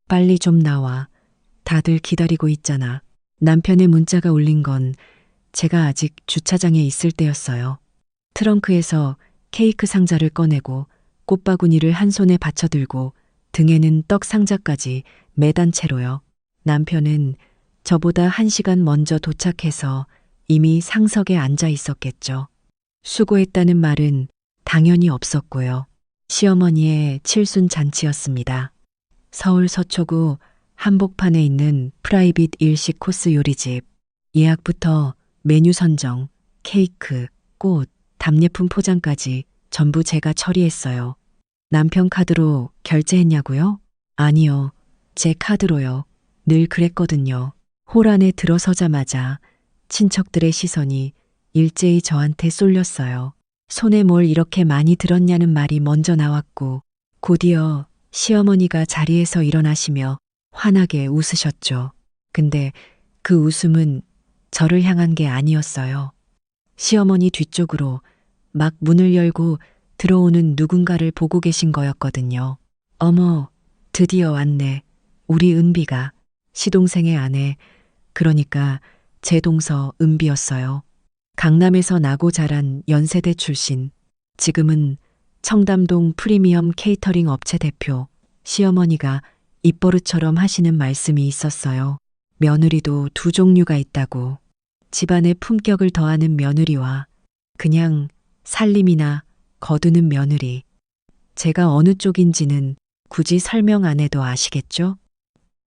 빨리 좀 나와. 다들 기다리고 있잖아. 남편의 문자가 울린 건 제가 아직 주차장에 있을 때였어요. 트렁크에서 케이크 상자를 꺼내고 꽃바구니를 한 손에 받쳐들고 등에는 떡 상자까지 매단 채로요. 남편은 저보다 1시간 먼저 도착해서 이미 상석에 앉아 있었겠죠. 수고했다는 말은 당연히 없었고요. 시어머니의 칠순 잔치였습니다. 서울 서초구 한복판에 있는 프라이빗 일식 코스 요리집. 예약부터 메뉴 선정, 케이크, 꽃, 답례품 포장까지 전부 제가 처리했어요. 남편 카드로 결제했냐고요? 아니요. 제 카드로요. 늘 그랬거든요. 홀 안에 들어서자마자 친척들의 시선이 일제히 저한테 쏠렸어요. 손에 뭘 이렇게 많이 들었냐는 말이 먼저 나왔고, 곧이어 시어머니가 자리에서 일어나시며 환하게 웃으셨죠. 근데 그 웃음은 저를 향한 게 아니었어요. 시어머니 뒤쪽으로 막 문을 열고 들어오는 누군가를 보고 계신 거였거든요. 어머, 드디어 왔네. 우리 은비가. 시동생의 아내, 그러니까 제 동서 은비였어요. 강남에서 나고 자란 연세대 출신, 지금은 청담동 프리미엄 케이터링 업체 대표. 시어머니가 입버릇처럼 하시는 말씀이 있었어요. 며느리도 두 종류가 있다고. 집안의 품격을 더하는 며느리와 그냥 살림이나 거두는 며느리. 제가 어느 쪽인지는 굳이 설명 안 해도 아시겠죠?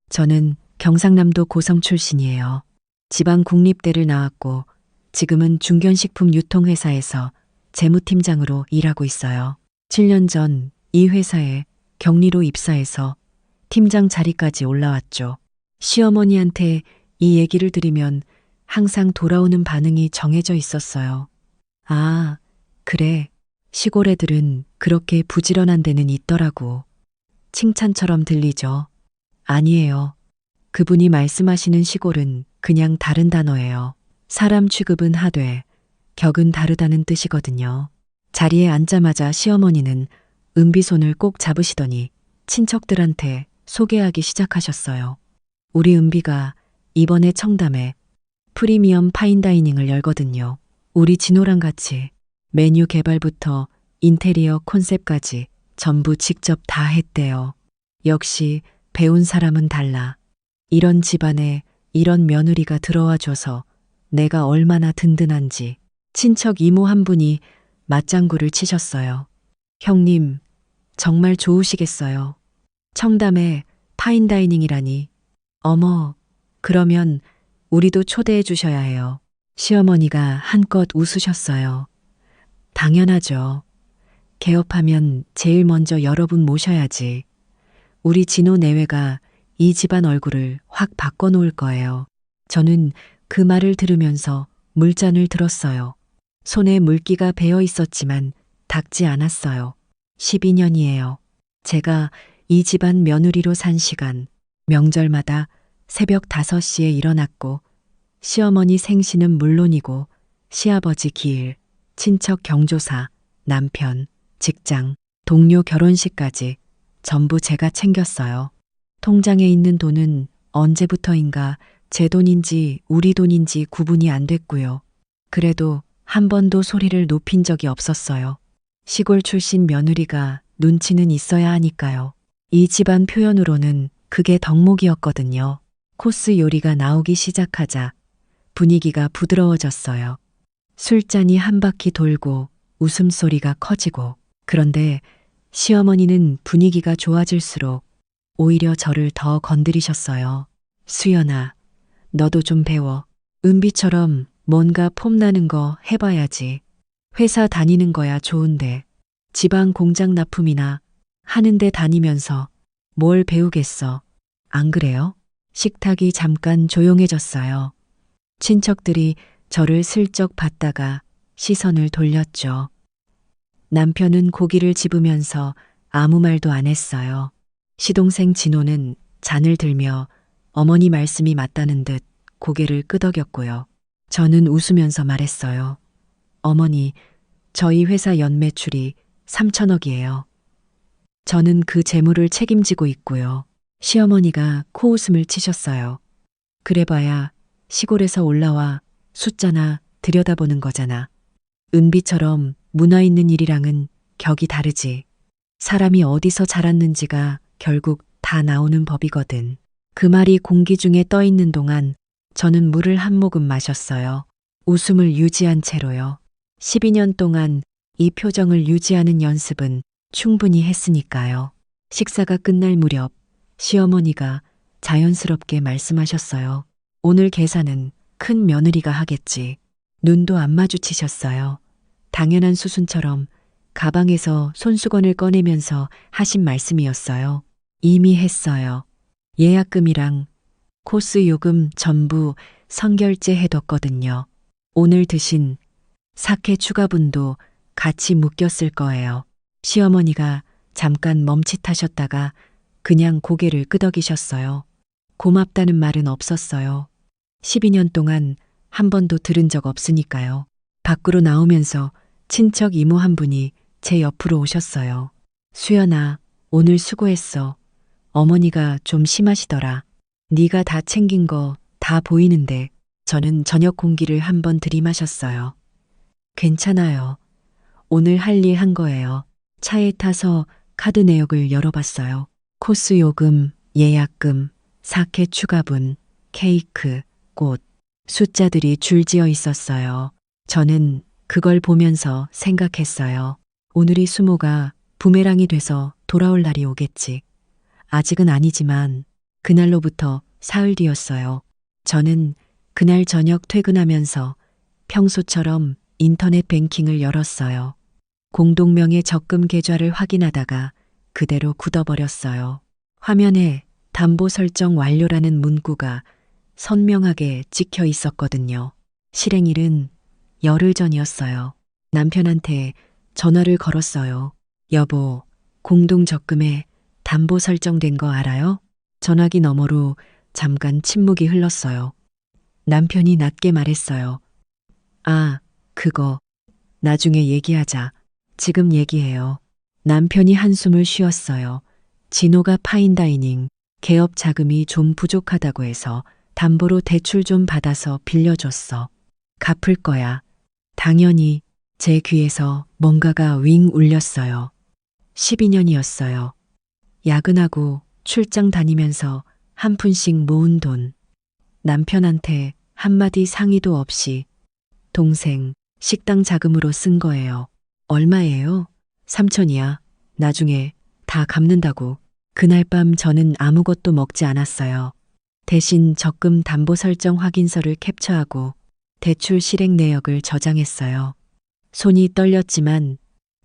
저는 경상남도 고성 출신이에요. 지방 국립대를 나왔고 지금은 중견식품 유통회사에서 재무팀장으로 일하고 있어요. 7년 전 이 회사에 격리로 입사해서 팀장 자리까지 올라왔죠. 시어머니한테 이 얘기를 들으면 항상 돌아오는 반응이 정해져 있었어요. 아, 그래. 시골 애들은 그렇게 부지런한 데는 있더라고. 칭찬처럼 들리죠. 아니에요. 그분이 말씀하시는 시골은 그냥 다른 단어예요. 사람 취급은 하되 격은 다르다는 뜻이거든요. 자리에 앉자마자 시어머니는 은비 손을 꼭 잡으시더니 친척들한테 소개하기 시작하셨어요. 우리 은비가 이번에 청담에 프리미엄 파인다이닝을 열거든요. 우리 진호랑 같이 메뉴 개발부터 인테리어 콘셉트까지 전부 직접 다 했대요. 역시 배운 사람은 달라. 이런 집안에 이런 며느리가 들어와 줘서 내가 얼마나 든든한지. 친척 이모 한 분이 맞장구를 치셨어요. 형님, 정말 좋으시겠어요. 청담에 파인다이닝이라니. 어머, 그러면 우리도 초대해 주셔야 해요. 시어머니가 한껏 웃으셨어요. 당연하죠. 개업하면 제일 먼저 여러분 모셔야지. 우리 진호 내외가 이 집안 얼굴을 확 바꿔놓을 거예요. 저는 그 말을 들으면서 물잔을 들었어요. 손에 물기가 배어 있었지만 닿지 않았어요. 12년이에요. 제가 이 집안 며느리로 산 시간, 명절마다 새벽 5시에 일어났고, 시어머니 생신은 물론이고, 시아버지 기일, 친척 경조사, 남편, 직장, 동료 결혼식까지 전부 제가 챙겼어요. 통장에 있는 돈은 언제부터인가 제 돈인지 우리 돈인지 구분이 안 됐고요. 그래도 한 번도 소리를 높인 적이 없었어요. 시골 출신 며느리가 눈치는 있어야 하니까요. 이 집안 표현으로는 그게 덕목이었거든요. 코스 요리가 나오기 시작하자 분위기가 부드러워졌어요. 술잔이 한 바퀴 돌고 웃음소리가 커지고, 그런데 시어머니는 분위기가 좋아질수록 오히려 저를 더 건드리셨어요. 수연아, 너도 좀 배워. 은비처럼 뭔가 폼나는 거 해봐야지. 회사 다니는 거야 좋은데 지방 공장 납품이나 하는데 다니면서 뭘 배우겠어. 안 그래요? 식탁이 잠깐 조용해졌어요. 친척들이 저를 슬쩍 봤다가 시선을 돌렸죠. 남편은 고기를 집으면서 아무 말도 안 했어요. 시동생 진호는 잔을 들며 어머니 말씀이 맞다는 듯 고개를 끄덕였고요. 저는 웃으면서 말했어요. 어머니, 저희 회사 연매출이 3천억이에요. 저는 그 재물을 책임지고 있고요. 시어머니가 코웃음을 치셨어요. 그래봐야 시골에서 올라와 숫자나 들여다보는 거잖아. 은비처럼 문화 있는 일이랑은 격이 다르지. 사람이 어디서 자랐는지가 결국 다 나오는 법이거든. 그 말이 공기 중에 떠 있는 동안 저는 물을 한 모금 마셨어요. 웃음을 유지한 채로요. 12년 동안 이 표정을 유지하는 연습은 충분히 했으니까요. 식사가 끝날 무렵 시어머니가 자연스럽게 말씀하셨어요. 오늘 계산은 큰 며느리가 하겠지. 눈도 안 마주치셨어요. 당연한 수순처럼 가방에서 손수건을 꺼내면서 하신 말씀이었어요. 이미 했어요. 예약금이랑 코스 요금 전부 선결제 해뒀거든요. 오늘 드신 사케 추가분도 같이 묶였을 거예요. 시어머니가 잠깐 멈칫하셨다가 그냥 고개를 끄덕이셨어요. 고맙다는 말은 없었어요. 12년 동안 한 번도 들은 적 없으니까요. 밖으로 나오면서 친척 이모 한 분이 제 옆으로 오셨어요. 수연아, 오늘 수고했어. 어머니가 좀 심하시더라. 네가 다 챙긴 거 다 보이는데. 저는 저녁 공기를 한번 들이마셨어요. 괜찮아요. 오늘 할 일 한 거예요. 차에 타서 카드 내역을 열어봤어요. 코스 요금, 예약금, 사케 추가분, 케이크, 꽃, 숫자들이 줄지어 있었어요. 저는 그걸 보면서 생각했어요. 오늘이 수모가 부메랑이 돼서 돌아올 날이 오겠지. 아직은 아니지만 그날로부터 사흘 뒤였어요. 저는 그날 저녁 퇴근하면서 평소처럼 인터넷 뱅킹을 열었어요. 공동명의 적금 계좌를 확인하다가 그대로 굳어버렸어요. 화면에 담보 설정 완료라는 문구가 선명하게 찍혀 있었거든요. 실행일은 열흘 전이었어요. 남편한테 전화를 걸었어요. 여보, 공동적금에 담보 설정된 거 알아요? 전화기 너머로 잠깐 침묵이 흘렀어요. 남편이 낮게 말했어요. 아, 그거. 나중에 얘기하자. 지금 얘기해요. 남편이 한숨을 쉬었어요. 진호가 파인다이닝, 개업 자금이 좀 부족하다고 해서 담보로 대출 좀 받아서 빌려줬어. 갚을 거야. 당연히 제 귀에서 뭔가가 윙 울렸어요. 12년이었어요. 야근하고 출장 다니면서 한 푼씩 모은 돈. 남편한테 한마디 상의도 없이 동생 식당 자금으로 쓴 거예요. 얼마예요? 3천이야. 나중에 다 갚는다고. 그날 밤 저는 아무것도 먹지 않았어요. 대신 적금 담보 설정 확인서를 캡처하고 대출 실행 내역을 저장했어요. 손이 떨렸지만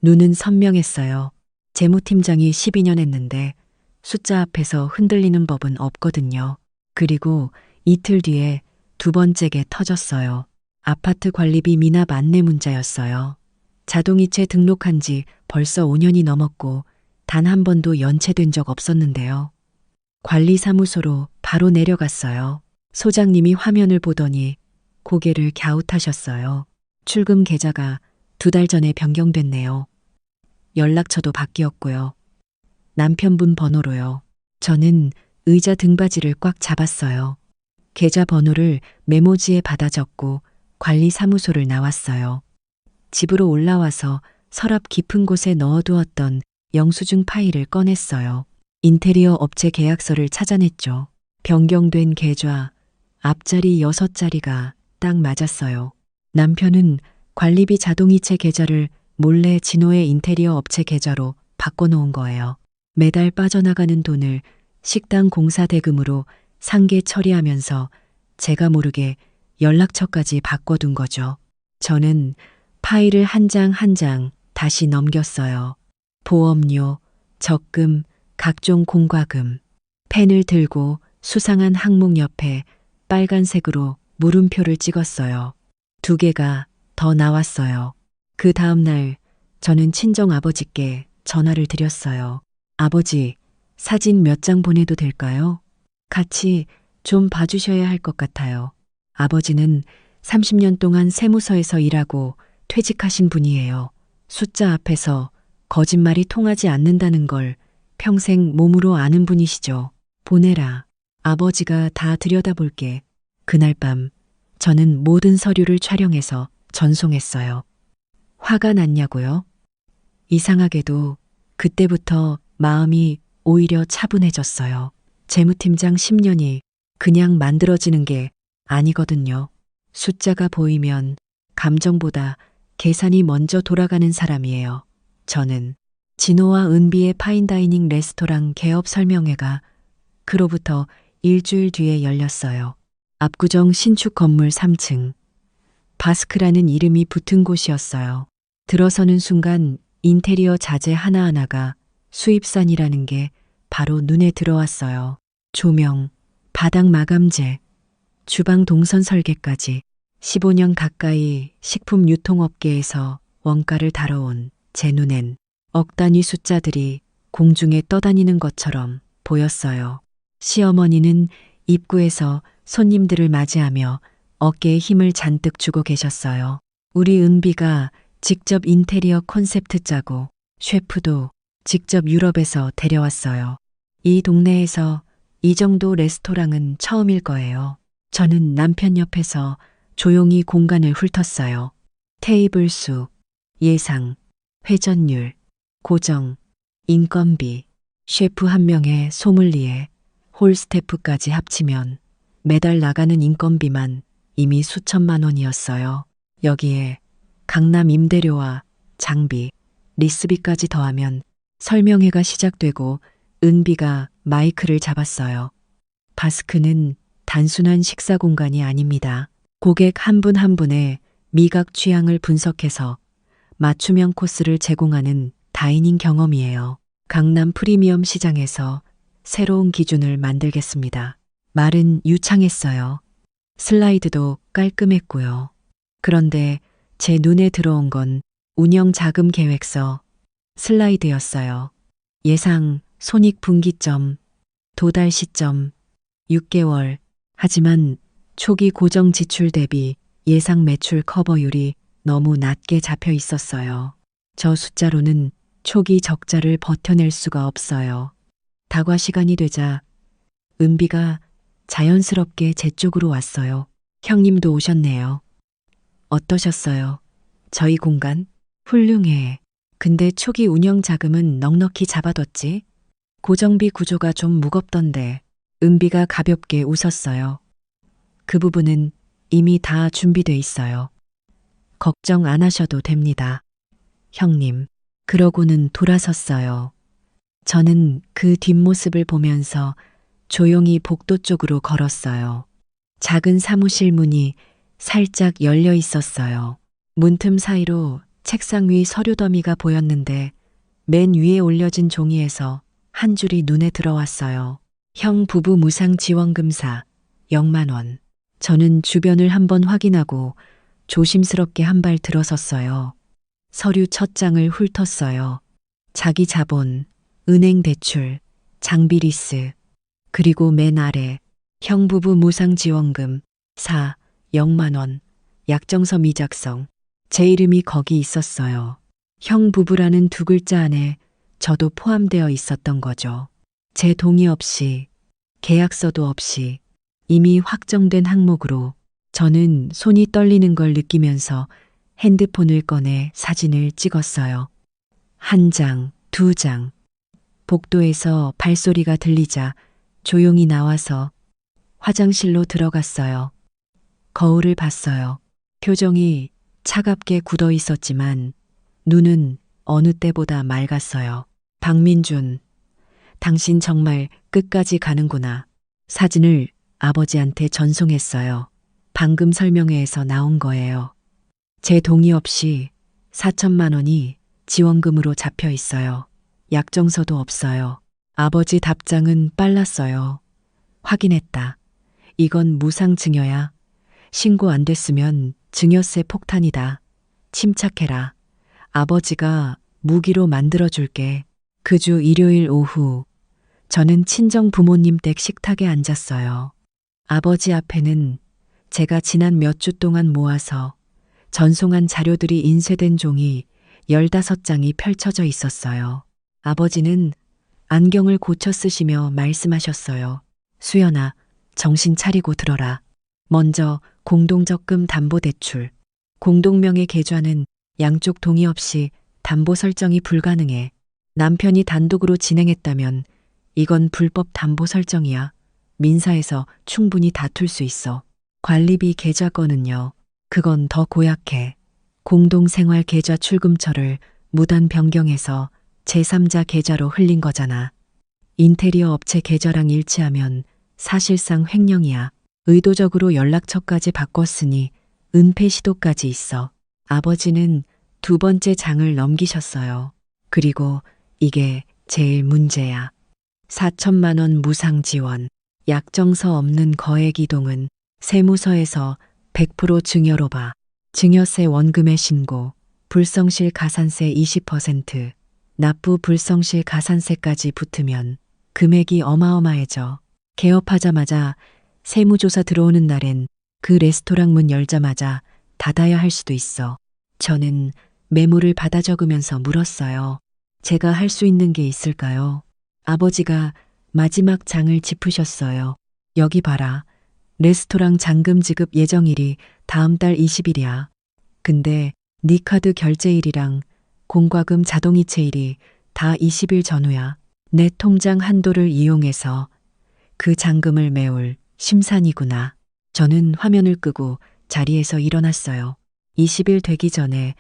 눈은 선명했어요. 재무팀장이 12년 했는데 숫자 앞에서 흔들리는 법은 없거든요. 그리고 이틀 뒤에 두 번째 게 터졌어요. 아파트 관리비 미납 안내 문자였어요. 자동이체 등록한 지 벌써 5년이 넘었고 단 한 번도 연체된 적 없었는데요. 관리사무소로 바로 내려갔어요. 소장님이 화면을 보더니 고개를 갸웃하셨어요. 출금 계좌가 2달 전에 변경됐네요. 연락처도 바뀌었고요. 남편분 번호로요. 저는 의자 등받이를 꽉 잡았어요. 계좌 번호를 메모지에 받아 적고 관리사무소를 나왔어요. 집으로 올라와서 서랍 깊은 곳에 넣어두었던 영수증 파일을 꺼냈어요. 인테리어 업체 계약서를 찾아냈죠. 변경된 계좌, 앞자리 6자리가 딱 맞았어요. 남편은 관리비 자동이체 계좌를 몰래 진호의 인테리어 업체 계좌로 바꿔놓은 거예요. 매달 빠져나가는 돈을 식당 공사 대금으로 상계 처리하면서 제가 모르게 연락처까지 바꿔둔 거죠. 저는 파일을 한 장 한 장 다시 넘겼어요. 보험료, 적금, 각종 공과금. 펜을 들고 수상한 항목 옆에 빨간색으로 물음표를 찍었어요. 2개가 더 나왔어요. 그 다음날 저는 친정 아버지께 전화를 드렸어요. 아버지, 사진 몇 장 보내도 될까요? 같이 좀 봐주셔야 할 것 같아요. 아버지는 30년 동안 세무서에서 일하고 퇴직하신 분이에요. 숫자 앞에서 거짓말이 통하지 않는다는 걸 평생 몸으로 아는 분이시죠. 보내라. 아버지가 다 들여다볼게. 그날 밤 저는 모든 서류를 촬영해서 전송했어요. 화가 났냐고요? 이상하게도 그때부터 마음이 오히려 차분해졌어요. 재무팀장 10년이 그냥 만들어지는 게 아니거든요. 숫자가 보이면 감정보다 계산이 먼저 돌아가는 사람이에요. 저는 진호와 은비의 파인다이닝 레스토랑 개업 설명회가 그로부터 일주일 뒤에 열렸어요. 압구정 신축 건물 3층. 바스크라는 이름이 붙은 곳이었어요. 들어서는 순간 인테리어 자재 하나하나가 수입산이라는 게 바로 눈에 들어왔어요. 조명, 바닥 마감재, 주방 동선 설계까지 15년 가까이 식품 유통업계에서 원가를 다뤄온 제 눈엔 억 단위 숫자들이 공중에 떠다니는 것처럼 보였어요. 시어머니는 입구에서 손님들을 맞이하며 어깨에 힘을 잔뜩 주고 계셨어요. 우리 은비가 직접 인테리어 콘셉트 짜고 셰프도 직접 유럽에서 데려왔어요. 이 동네에서 이 정도 레스토랑은 처음일 거예요. 저는 남편 옆에서 조용히 공간을 훑었어요. 테이블 수, 예상, 회전율, 고정, 인건비, 셰프 한 명에 소믈리에, 홀 스태프까지 합치면 매달 나가는 인건비만 이미 수천만 원이었어요. 여기에 강남 임대료와 장비, 리스비까지 더하면 설명회가 시작되고 은비가 마이크를 잡았어요. 바스크는 단순한 식사 공간이 아닙니다. 고객 한 분 한 분의 미각 취향을 분석해서 맞춤형 코스를 제공하는 다이닝 경험이에요. 강남 프리미엄 시장에서 새로운 기준을 만들겠습니다. 말은 유창했어요. 슬라이드도 깔끔했고요. 그런데 제 눈에 들어온 건 운영 자금 계획서 슬라이드였어요. 예상 손익 분기점, 도달 시점 6개월. 하지만 초기 고정 지출 대비 예상 매출 커버율이 너무 낮게 잡혀 있었어요. 저 숫자로는 초기 적자를 버텨낼 수가 없어요. 다과 시간이 되자 은비가 자연스럽게 제 쪽으로 왔어요. 형님도 오셨네요. 어떠셨어요? 저희 공간? 훌륭해. 근데 초기 운영 자금은 넉넉히 잡아뒀지? 고정비 구조가 좀 무겁던데. 은비가 가볍게 웃었어요. 그 부분은 이미 다 준비돼 있어요. 걱정 안 하셔도 됩니다. 형님. 그러고는 돌아섰어요. 저는 그 뒷모습을 보면서 조용히 복도 쪽으로 걸었어요. 작은 사무실 문이 살짝 열려 있었어요. 문틈 사이로 책상 위 서류 더미가 보였는데 맨 위에 올려진 종이에서 한 줄이 눈에 들어왔어요. 형 부부 무상 지원금사 0만 원. 저는 주변을 한번 확인하고 조심스럽게 한 발 들어섰어요. 서류 첫 장을 훑었어요. 자기 자본, 은행 대출, 장비 리스, 그리고 맨 아래 형 부부 무상 지원금 0만 원, 약정서 미작성. 제 이름이 거기 있었어요. 형 부부라는 두 글자 안에 저도 포함되어 있었던 거죠. 제 동의 없이, 계약서도 없이 이미 확정된 항목으로 저는 손이 떨리는 걸 느끼면서 핸드폰을 꺼내 사진을 찍었어요. 한 장, 두 장. 복도에서 발소리가 들리자 조용히 나와서 화장실로 들어갔어요. 거울을 봤어요. 표정이 차갑게 굳어 있었지만 눈은 어느 때보다 맑았어요. 박민준, 당신 정말 끝까지 가는구나. 사진을 아버지한테 전송했어요. 방금 설명회에서 나온 거예요. 제 동의 없이 4천만 원이 지원금으로 잡혀 있어요. 약정서도 없어요. 아버지 답장은 빨랐어요. 확인했다. 이건 무상 증여야. 신고 안 됐으면 증여세 폭탄이다. 침착해라. 아버지가 무기로 만들어줄게. 그 주 일요일 오후 저는 친정 부모님 댁 식탁에 앉았어요. 아버지 앞에는 제가 지난 몇 주 동안 모아서 전송한 자료들이 인쇄된 종이 15장이 펼쳐져 있었어요. 아버지는 안경을 고쳐 쓰시며 말씀하셨어요. 수연아, 정신 차리고 들어라. 먼저 공동적금 담보대출. 공동명의 계좌는 양쪽 동의 없이 담보 설정이 불가능해. 남편이 단독으로 진행했다면 이건 불법 담보 설정이야. 민사에서 충분히 다툴 수 있어. 관리비 계좌건은요. 그건 더 고약해. 공동생활 계좌 출금처를 무단 변경해서 제3자 계좌로 흘린 거잖아. 인테리어 업체 계좌랑 일치하면 사실상 횡령이야. 의도적으로 연락처까지 바꿨으니 은폐 시도까지 있어. 아버지는 두 번째 장을 넘기셨어요. 그리고 이게 제일 문제야. 4천만 원 무상 지원, 약정서 없는 거액 이동은 세무서에서 100% 증여로 봐. 증여세 원금의 신고, 불성실 가산세 20%, 납부 불성실 가산세까지 붙으면 금액이 어마어마해져. 개업하자마자 세무조사 들어오는 날엔 그 레스토랑 문 열자마자 닫아야 할 수도 있어. 저는 메모를 받아 적으면서 물었어요. 제가 할 수 있는 게 있을까요? 아버지가 마지막 장을 짚으셨어요. 여기 봐라. 레스토랑 잔금 지급 예정일이 다음 달 20일이야. 근데 네 카드 결제일이랑 공과금 자동이체일이 다 20일 전후야. 내 통장 한도를 이용해서 그 잔금을 메울 심산이구나. 저는 화면을 끄고 자리에서 일어났어요. 20일 되기 전에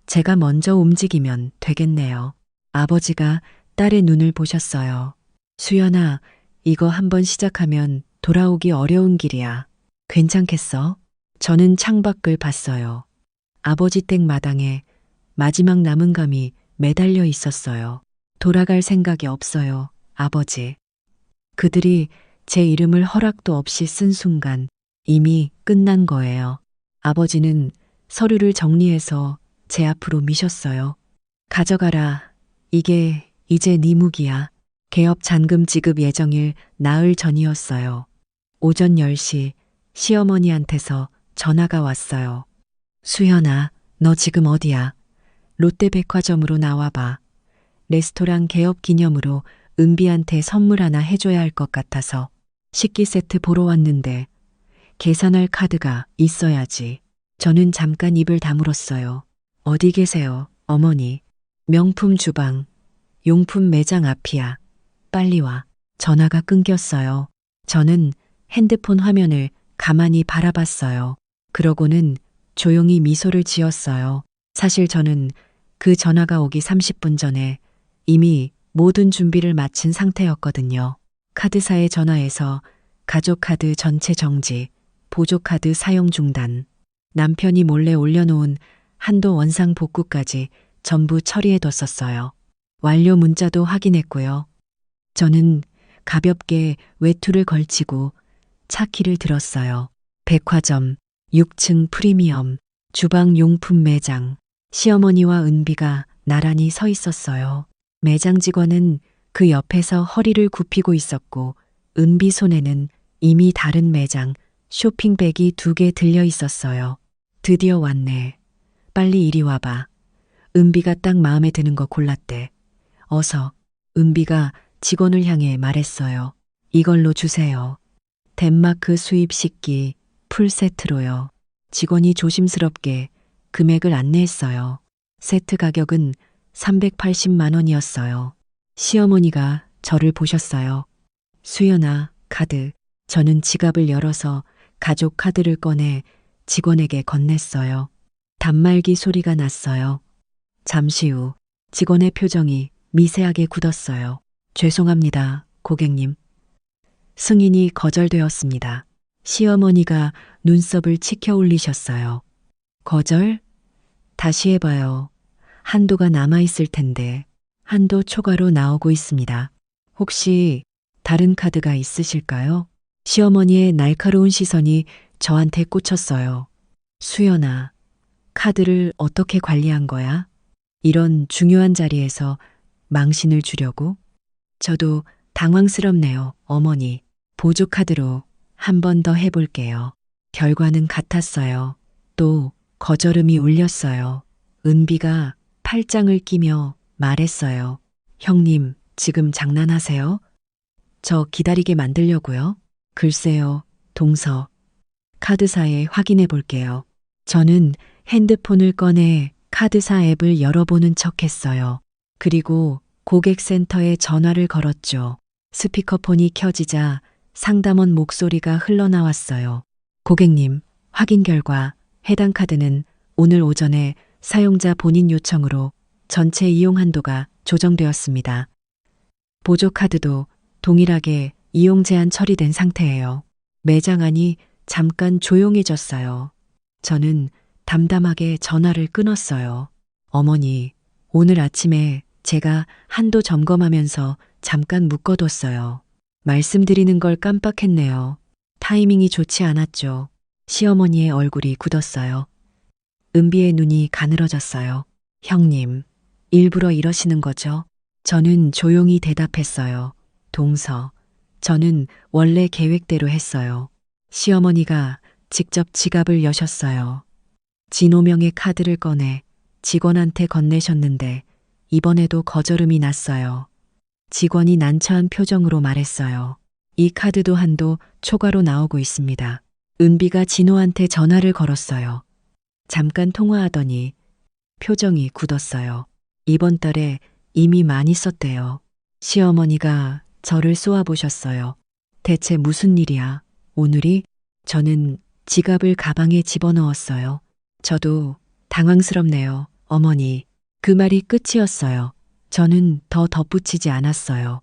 제가 먼저 움직이면 되겠네요. 아버지가 딸의 눈을 보셨어요. 수연아, 이거 한번 시작하면 돌아오기 어려운 길이야. 괜찮겠어? 저는 창밖을 봤어요. 아버지 댁 마당에 마지막 남은 감이 매달려 있었어요. 돌아갈 생각이 없어요, 아버지. 그들이 제 이름을 허락도 없이 쓴 순간 이미 끝난 거예요. 아버지는 서류를 정리해서 제 앞으로 미셨어요. 가져가라. 이게 이제 네 무기야. 개업 잔금 지급 예정일 나흘 전이었어요. 오전 10시 시어머니한테서 전화가 왔어요. 수연아, 너 지금 어디야? 롯데백화점으로 나와봐. 레스토랑 개업 기념으로 은비한테 선물 하나 해줘야 할 것 같아서 식기 세트 보러 왔는데 계산할 카드가 있어야지. 저는 잠깐 입을 다물었어요. 어디 계세요, 어머니? 명품 주방, 용품 매장 앞이야. 빨리 와. 전화가 끊겼어요. 저는 핸드폰 화면을 가만히 바라봤어요. 그러고는 조용히 미소를 지었어요. 사실 저는 그 전화가 오기 30분 전에 이미 모든 준비를 마친 상태였거든요. 카드사에 전화해서 가족카드 전체 정지, 보조카드 사용 중단, 남편이 몰래 올려놓은 한도 원상 복구까지 전부 처리해뒀었어요. 완료 문자도 확인했고요. 저는 가볍게 외투를 걸치고 차 키를 들었어요. 백화점, 6층 프리미엄, 주방용품 매장, 시어머니와 은비가 나란히 서 있었어요. 매장 직원은 그 옆에서 허리를 굽히고 있었고 은비 손에는 이미 다른 매장 쇼핑백이 2개 들려 있었어요. 드디어 왔네. 빨리 이리 와봐. 은비가 딱 마음에 드는 거 골랐대. 어서. 은비가 직원을 향해 말했어요. 이걸로 주세요. 덴마크 수입 식기 풀세트로요. 직원이 조심스럽게 금액을 안내했어요. 세트 가격은 380만 원이었어요. 시어머니가 저를 보셨어요. 수연아, 카드. 저는 지갑을 열어서 가족 카드를 꺼내 직원에게 건넸어요. 단말기 소리가 났어요. 잠시 후 직원의 표정이 미세하게 굳었어요. 죄송합니다, 고객님. 승인이 거절되었습니다. 시어머니가 눈썹을 치켜 올리셨어요. 거절? 다시 해봐요. 한도가 남아있을 텐데. 한도 초과로 나오고 있습니다. 혹시 다른 카드가 있으실까요? 시어머니의 날카로운 시선이 저한테 꽂혔어요. 수연아, 카드를 어떻게 관리한 거야? 이런 중요한 자리에서 망신을 주려고? 저도 당황스럽네요, 어머니. 보조카드로 한 번 더 해볼게요. 결과는 같았어요. 또 거절음이 울렸어요. 은비가 팔짱을 끼며 말했어요. 형님, 지금 장난하세요? 저 기다리게 만들려고요? 글쎄요, 동서. 카드사에 확인해 볼게요. 저는 핸드폰을 꺼내 카드사 앱을 열어보는 척 했어요. 그리고 고객센터에 전화를 걸었죠. 스피커폰이 켜지자 상담원 목소리가 흘러나왔어요. 고객님, 확인 결과 해당 카드는 오늘 오전에 사용자 본인 요청으로 전체 이용 한도가 조정되었습니다. 보조 카드도 동일하게 이용 제한 처리된 상태예요. 매장 안이 잠깐 조용해졌어요. 저는 담담하게 전화를 끊었어요. 어머니, 오늘 아침에 제가 한도 점검하면서 잠깐 묶어뒀어요. 말씀드리는 걸 깜빡했네요. 타이밍이 좋지 않았죠. 시어머니의 얼굴이 굳었어요. 은비의 눈이 가늘어졌어요. 형님, 일부러 이러시는 거죠? 저는 조용히 대답했어요. 동서, 저는 원래 계획대로 했어요. 시어머니가 직접 지갑을 여셨어요. 진호명의 카드를 꺼내 직원한테 건네셨는데 이번에도 거절음이 났어요. 직원이 난처한 표정으로 말했어요. 이 카드도 한도 초과로 나오고 있습니다. 은비가 진호한테 전화를 걸었어요. 잠깐 통화하더니 표정이 굳었어요. 이번 달에 이미 많이 썼대요. 시어머니가 저를 쏘아보셨어요. 대체 무슨 일이야? 오늘이? 저는 지갑을 가방에 집어넣었어요. 저도 당황스럽네요, 어머니. 그 말이 끝이었어요. 저는 더 덧붙이지 않았어요.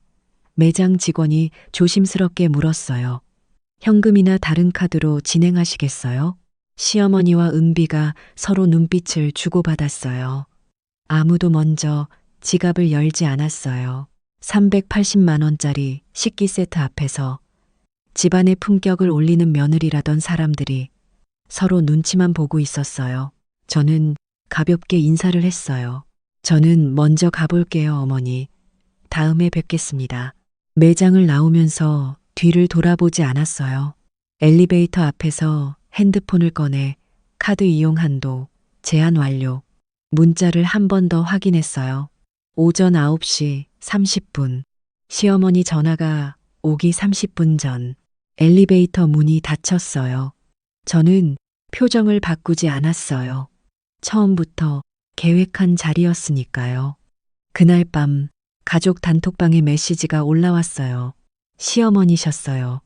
매장 직원이 조심스럽게 물었어요. 현금이나 다른 카드로 진행하시겠어요? 시어머니와 은비가 서로 눈빛을 주고받았어요. 아무도 먼저 지갑을 열지 않았어요. 380만 원짜리 식기 세트 앞에서 집안의 품격을 올리는 며느리라던 사람들이 서로 눈치만 보고 있었어요. 저는 가볍게 인사를 했어요. 저는 먼저 가볼게요, 어머니. 다음에 뵙겠습니다. 매장을 나오면서 뒤를 돌아보지 않았어요. 엘리베이터 앞에서 핸드폰을 꺼내 카드 이용 한도 제한 완료. 문자를 한 번 더 확인했어요. 오전 9시 30분. 시어머니 전화가 오기 30분 전. 엘리베이터 문이 닫혔어요. 저는 표정을 바꾸지 않았어요. 처음부터 계획한 자리였으니까요. 그날 밤 가족 단톡방에 메시지가 올라왔어요. 시어머니셨어요.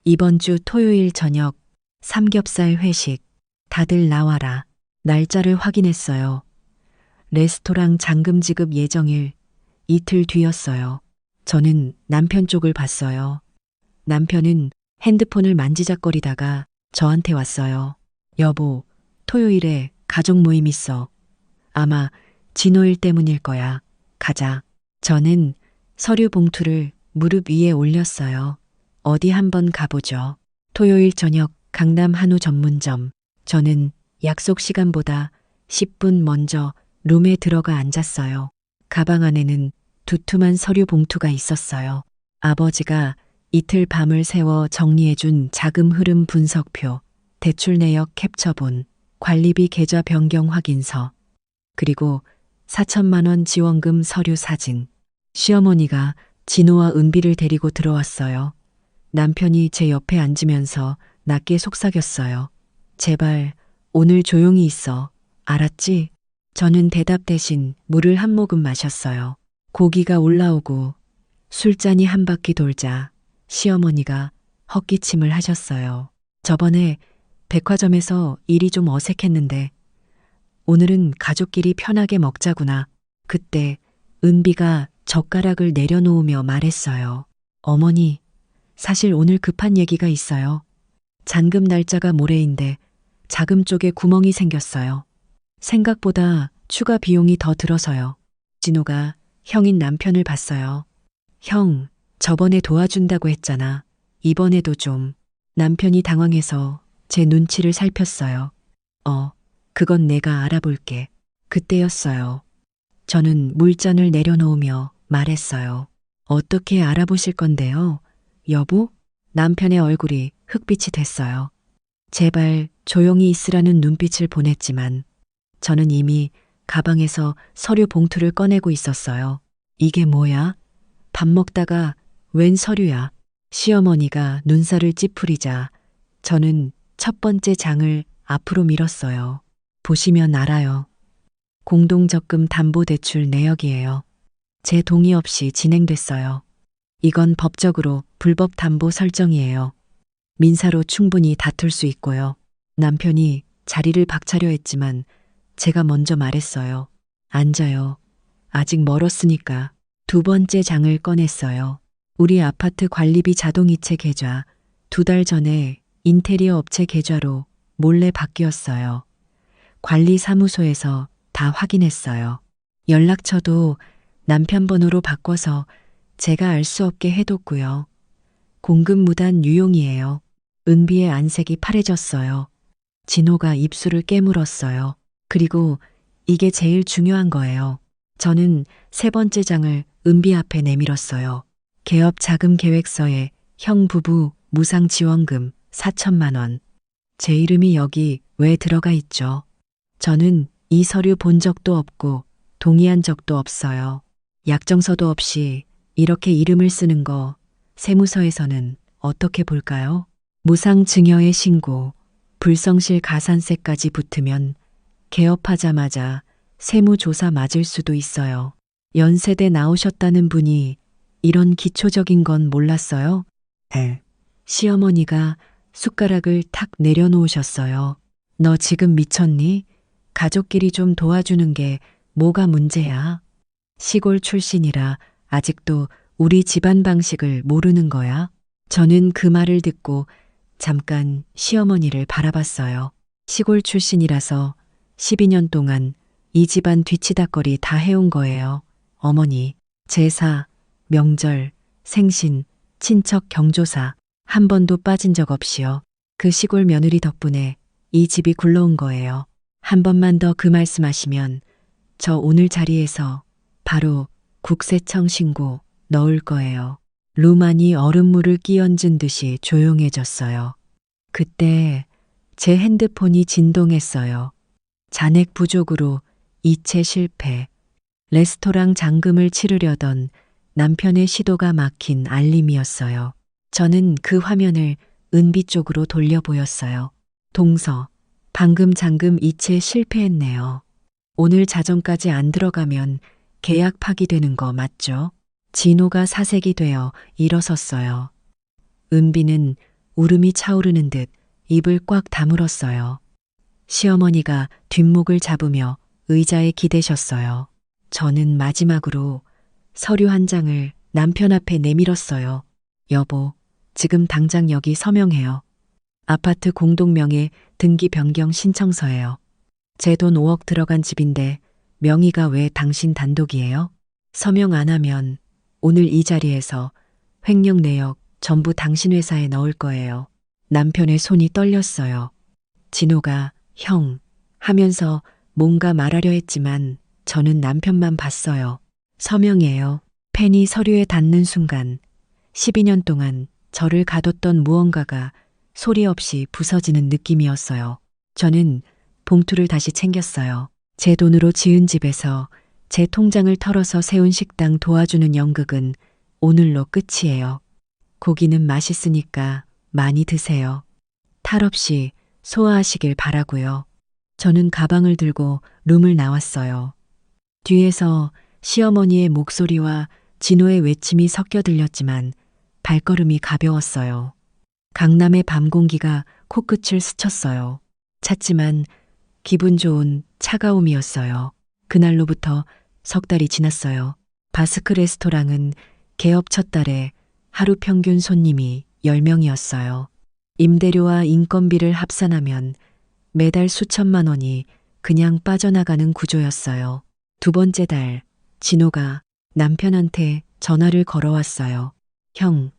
이번 주 토요일 저녁 삼겹살 회식. 다들 나와라. 날짜를 확인했어요. 레스토랑 잔금 지급 예정일 이틀 뒤였어요. 저는 남편 쪽을 봤어요. 남편은 핸드폰을 만지작거리다가 저한테 왔어요. 여보, 토요일에 가족 모임 있어. 아마 진호일 때문일 거야. 가자. 저는 서류 봉투를 무릎 위에 올렸어요. 어디 한번 가보죠. 토요일 저녁 강남 한우 전문점. 저는 약속 시간보다 10분 먼저 룸에 들어가 앉았어요. 가방 안에는 두툼한 서류 봉투가 있었어요. 아버지가 이틀 밤을 새워 정리해준 자금 흐름 분석표, 대출 내역 캡처본, 관리비 계좌 변경 확인서, 그리고 4천만 원 지원금 서류 사진. 시어머니가 진호와 은비를 데리고 들어왔어요. 남편이 제 옆에 앉으면서 낮게 속삭였어요. 제발 오늘 조용히 있어. 알았지? 저는 대답 대신 물을 한 모금 마셨어요. 고기가 올라오고 술잔이 한 바퀴 돌자 시어머니가 헛기침을 하셨어요. 저번에 백화점에서 일이 좀 어색했는데 오늘은 가족끼리 편하게 먹자구나. 그때 은비가 젓가락을 내려놓으며 말했어요. 어머니, 사실 오늘 급한 얘기가 있어요. 잔금 날짜가 모레인데 자금 쪽에 구멍이 생겼어요. 생각보다 추가 비용이 더 들어서요. 진호가 형인 남편을 봤어요. 형, 저번에 도와준다고 했잖아. 이번에도 좀. 남편이 당황해서 제 눈치를 살폈어요. 그건 내가 알아볼게. 그때였어요. 저는 물잔을 내려놓으며 말했어요. 어떻게 알아보실 건데요? 여보? 남편의 얼굴이 흑빛이 됐어요. 제발 조용히 있으라는 눈빛을 보냈지만 저는 이미 가방에서 서류 봉투를 꺼내고 있었어요. 이게 뭐야? 밥 먹다가 웬 서류야. 시어머니가 눈살을 찌푸리자 저는 첫 번째 장을 앞으로 밀었어요. 보시면 알아요. 공동적금 담보대출 내역이에요. 제 동의 없이 진행됐어요. 이건 법적으로 불법 담보 설정이에요. 민사로 충분히 다툴 수 있고요. 남편이 자리를 박차려 했지만 제가 먼저 말했어요. 앉아요. 아직 멀었으니까. 두 번째 장을 꺼냈어요. 우리 아파트 관리비 자동이체 계좌 2달 전에 인테리어 업체 계좌로 몰래 바뀌었어요. 관리사무소에서 다 확인했어요. 연락처도 남편 번호로 바꿔서 제가 알 수 없게 해뒀고요. 공급무단 유용이에요. 은비의 안색이 파래졌어요. 진호가 입술을 깨물었어요. 그리고 이게 제일 중요한 거예요. 저는 세 번째 장을 은비 앞에 내밀었어요. 개업 자금 계획서에 형 부부 무상 지원금 4천만 원. 제 이름이 여기 왜 들어가 있죠? 저는 이 서류 본 적도 없고 동의한 적도 없어요. 약정서도 없이 이렇게 이름을 쓰는 거 세무서에서는 어떻게 볼까요? 무상 증여의 신고, 불성실 가산세까지 붙으면 개업하자마자 세무조사 맞을 수도 있어요. 연세대 나오셨다는 분이 이런 기초적인 건 몰랐어요? 시어머니가 숟가락을 탁 내려놓으셨어요. 너 지금 미쳤니? 가족끼리 좀 도와주는 게 뭐가 문제야? 시골 출신이라 아직도 우리 집안 방식을 모르는 거야? 저는 그 말을 듣고 잠깐 시어머니를 바라봤어요. 시골 출신이라서 12년 동안 이 집안 뒤치다꺼리 다 해온 거예요. 어머니, 제사, 명절, 생신, 친척 경조사 한 번도 빠진 적 없이요. 그 시골 며느리 덕분에 이 집이 굴러온 거예요. 한 번만 더 그 말씀하시면 저 오늘 자리에서 바로 국세청 신고 넣을 거예요. 루만이 얼음물을 끼얹은 듯이 조용해졌어요. 그때 제 핸드폰이 진동했어요. 잔액 부족으로 이체 실패. 레스토랑 잔금을 치르려던 남편의 시도가 막힌 알림이었어요. 저는 그 화면을 은비 쪽으로 돌려 보였어요. 동서, 방금 잔금 이체 실패했네요. 오늘 자정까지 안 들어가면 계약 파기되는 거 맞죠? 진호가 사색이 되어 일어섰어요. 은비는 울음이 차오르는 듯 입을 꽉 다물었어요. 시어머니가 뒷목을 잡으며 의자에 기대셨어요. 저는 마지막으로 서류 한 장을 남편 앞에 내밀었어요. 여보, 지금 당장 여기 서명해요. 아파트 공동명의 등기 변경 신청서예요. 제 돈 5억 들어간 집인데 명의가 왜 당신 단독이에요? 서명 안 하면 오늘 이 자리에서 횡령 내역 전부 당신 회사에 넣을 거예요. 남편의 손이 떨렸어요. 진호가 형 하면서 뭔가 말하려 했지만 저는 남편만 봤어요. 서명이에요. 펜이 서류에 닿는 순간 12년 동안 저를 가뒀던 무언가가 소리 없이 부서지는 느낌이었어요. 저는 봉투를 다시 챙겼어요. 제 돈으로 지은 집에서 제 통장을 털어서 세운 식당 도와주는 연극은 오늘로 끝이에요. 고기는 맛있으니까 많이 드세요. 탈 없이 소화하시길 바라고요. 저는 가방을 들고 룸을 나왔어요. 뒤에서 시어머니의 목소리와 진호의 외침이 섞여 들렸지만 발걸음이 가벼웠어요. 강남의 밤 공기가 코끝을 스쳤어요. 찼지만 기분 좋은 차가움이었어요. 그날로부터 석 달이 지났어요. 바스크 레스토랑은 개업 첫 달에 하루 평균 손님이 10명이었어요. 임대료와 인건비를 합산하면 매달 수천만 원이 그냥 빠져나가는 구조였어요. 두 번째 달, 진호가 남편한테 전화를 걸어왔어요. 형,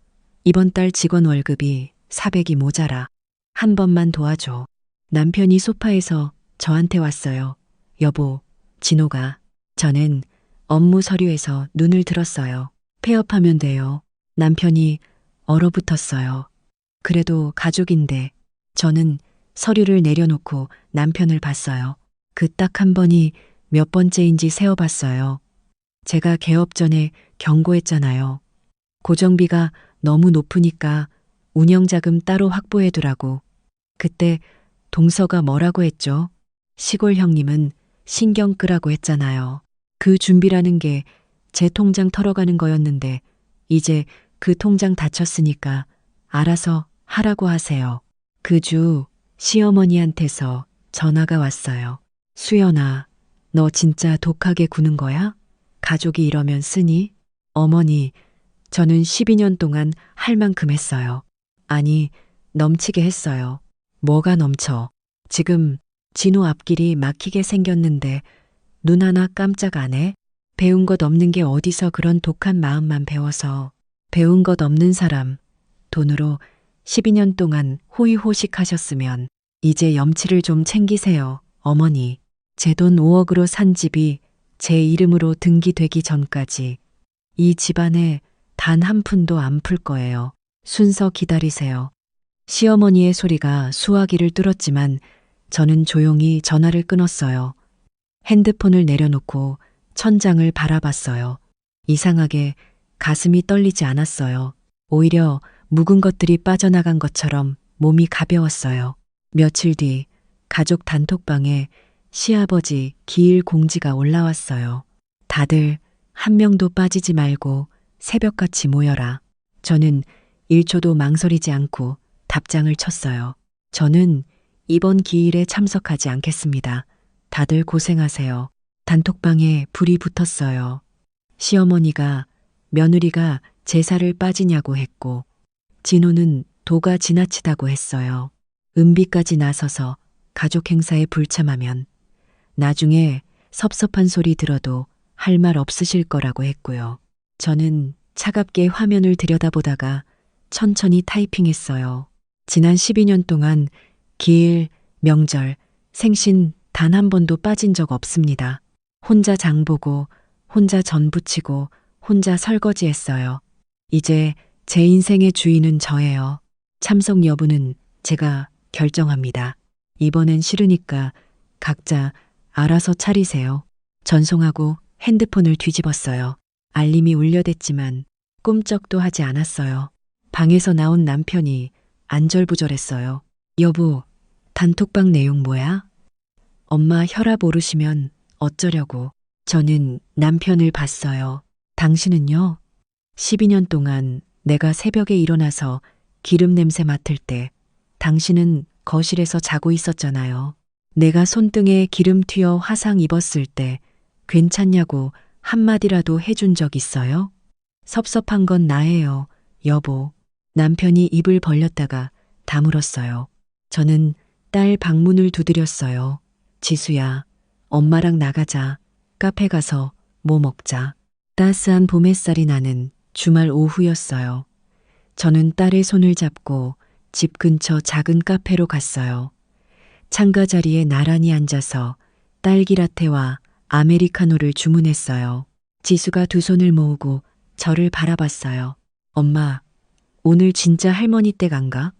이번 달 직원 월급이 400이 모자라. 한 번만 도와줘. 남편이 소파에서 저한테 왔어요. 여보, 진호가. 저는 업무 서류에서 눈을 들었어요. 폐업하면 돼요. 남편이 얼어붙었어요. 그래도 가족인데 저는 서류를 내려놓고 남편을 봤어요. 그 딱 한 번이 몇 번째인지 세어봤어요. 제가 개업 전에 경고했잖아요. 고정비가 너무 높으니까 운영자금 따로 확보해두라고. 그때 동서가 뭐라고 했죠? 시골 형님은 신경 끄라고 했잖아요. 그 준비라는 게 제 통장 털어가는 거였는데 이제 그 통장 닫혔으니까 알아서 하라고 하세요. 그 주 시어머니한테서 전화가 왔어요. 수연아, 너 진짜 독하게 구는 거야? 가족이 이러면 쓰니? 어머니, 저는 12년 동안 할 만큼 했어요. 아니, 넘치게 했어요. 뭐가 넘쳐? 지금 진호 앞길이 막히게 생겼는데 눈 하나 깜짝 안 해? 배운 것 없는 게 어디서 그런 독한 마음만 배워서. 배운 것 없는 사람, 돈으로 12년 동안 호의호식 하셨으면 이제 염치를 좀 챙기세요, 어머니. 제 돈 5억으로 산 집이 제 이름으로 등기되기 전까지 이 집안에 단 한 푼도 안 풀 거예요. 순서 기다리세요. 시어머니의 소리가 수화기를 뚫었지만 저는 조용히 전화를 끊었어요. 핸드폰을 내려놓고 천장을 바라봤어요. 이상하게 가슴이 떨리지 않았어요. 오히려 묵은 것들이 빠져나간 것처럼 몸이 가벼웠어요. 며칠 뒤 가족 단톡방에 시아버지 기일 공지가 올라왔어요. 다들 한 명도 빠지지 말고 새벽같이 모여라. 저는 1초도 망설이지 않고 답장을 쳤어요. 저는 이번 기일에 참석하지 않겠습니다. 다들 고생하세요. 단톡방에 불이 붙었어요. 시어머니가 며느리가 제사를 빠지냐고 했고 진호는 도가 지나치다고 했어요. 은비까지 나서서 가족 행사에 불참하면 나중에 섭섭한 소리 들어도 할 말 없으실 거라고 했고요. 저는 차갑게 화면을 들여다보다가 천천히 타이핑했어요. 지난 12년 동안 기일, 명절, 생신 단 한 번도 빠진 적 없습니다. 혼자 장 보고, 혼자 전 부치고, 혼자 설거지했어요. 이제 제 인생의 주인은 저예요. 참석 여부는 제가 결정합니다. 이번엔 싫으니까 각자 알아서 차리세요. 전송하고 핸드폰을 뒤집었어요. 알림이 울려댔지만 꿈쩍도 하지 않았어요. 방에서 나온 남편이 안절부절했어요. 여보, 단톡방 내용 뭐야? 엄마 혈압 오르시면 어쩌려고. 저는 남편을 봤어요. 당신은요? 12년 동안 내가 새벽에 일어나서 기름 냄새 맡을 때 당신은 거실에서 자고 있었잖아요. 내가 손등에 기름 튀어 화상 입었을 때 괜찮냐고 한마디라도 해준 적 있어요? 섭섭한 건 나예요, 여보. 남편이 입을 벌렸다가 다물었어요. 저는 딸 방문을 두드렸어요. 지수야, 엄마랑 나가자. 카페 가서 뭐 먹자. 따스한 봄 햇살이 나는 주말 오후였어요. 저는 딸의 손을 잡고 집 근처 작은 카페로 갔어요. 창가 자리에 나란히 앉아서 딸기라테와 아메리카노를 주문했어요. 지수가 두 손을 모으고 저를 바라봤어요. 엄마, 오늘 진짜 할머니 댁 안 가?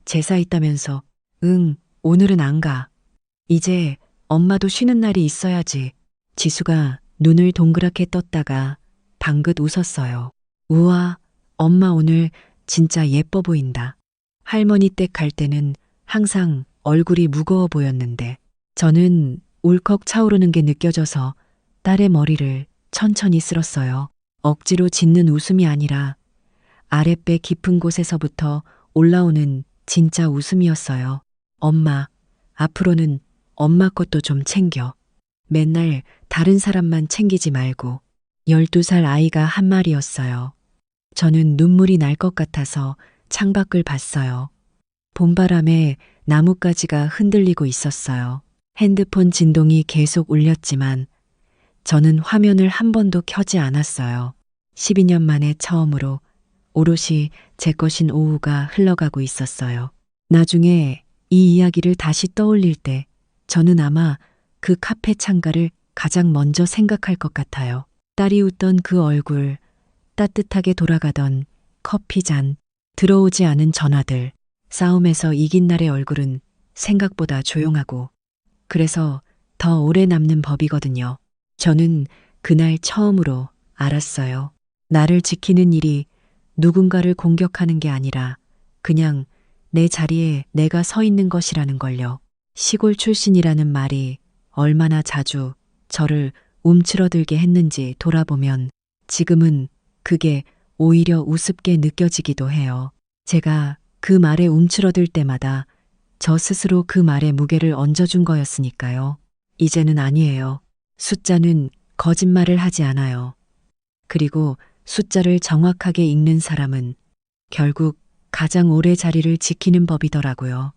제사 있다면서. 응, 오늘은 안 가. 이제 엄마도 쉬는 날이 있어야지. 지수가 눈을 동그랗게 떴다가 방긋 웃었어요. 우와, 엄마 오늘 진짜 예뻐 보인다. 할머니 댁 갈 때는 항상 얼굴이 무거워 보였는데 저는 울컥 차오르는 게 느껴져서 딸의 머리를 천천히 쓸었어요. 억지로 짓는 웃음이 아니라 아랫배 깊은 곳에서부터 올라오는 진짜 웃음이었어요. 엄마, 앞으로는 엄마 것도 좀 챙겨. 맨날 다른 사람만 챙기지 말고. 12살 아이가 한 말이었어요. 저는 눈물이 날 것 같아서 창밖을 봤어요. 봄바람에 나뭇가지가 흔들리고 있었어요. 핸드폰 진동이 계속 울렸지만 저는 화면을 한 번도 켜지 않았어요. 12년 만에 처음으로 오롯이 제 것인 오후가 흘러가고 있었어요. 나중에 이 이야기를 다시 떠올릴 때 저는 아마 그 카페 창가를 가장 먼저 생각할 것 같아요. 딸이 웃던 그 얼굴, 따뜻하게 돌아가던 커피잔, 들어오지 않은 전화들, 싸움에서 이긴 날의 얼굴은 생각보다 조용하고 그래서 더 오래 남는 법이거든요. 저는 그날 처음으로 알았어요. 나를 지키는 일이 누군가를 공격하는 게 아니라 그냥 내 자리에 내가 서 있는 것이라는 걸요. 시골 출신이라는 말이 얼마나 자주 저를 움츠러들게 했는지 돌아보면 지금은 그게 오히려 우습게 느껴지기도 해요. 제가 그 말에 움츠러들 때마다 저 스스로 그 말에 무게를 얹어준 거였으니까요. 이제는 아니에요. 숫자는 거짓말을 하지 않아요. 그리고 숫자를 정확하게 읽는 사람은 결국 가장 오래 자리를 지키는 법이더라고요.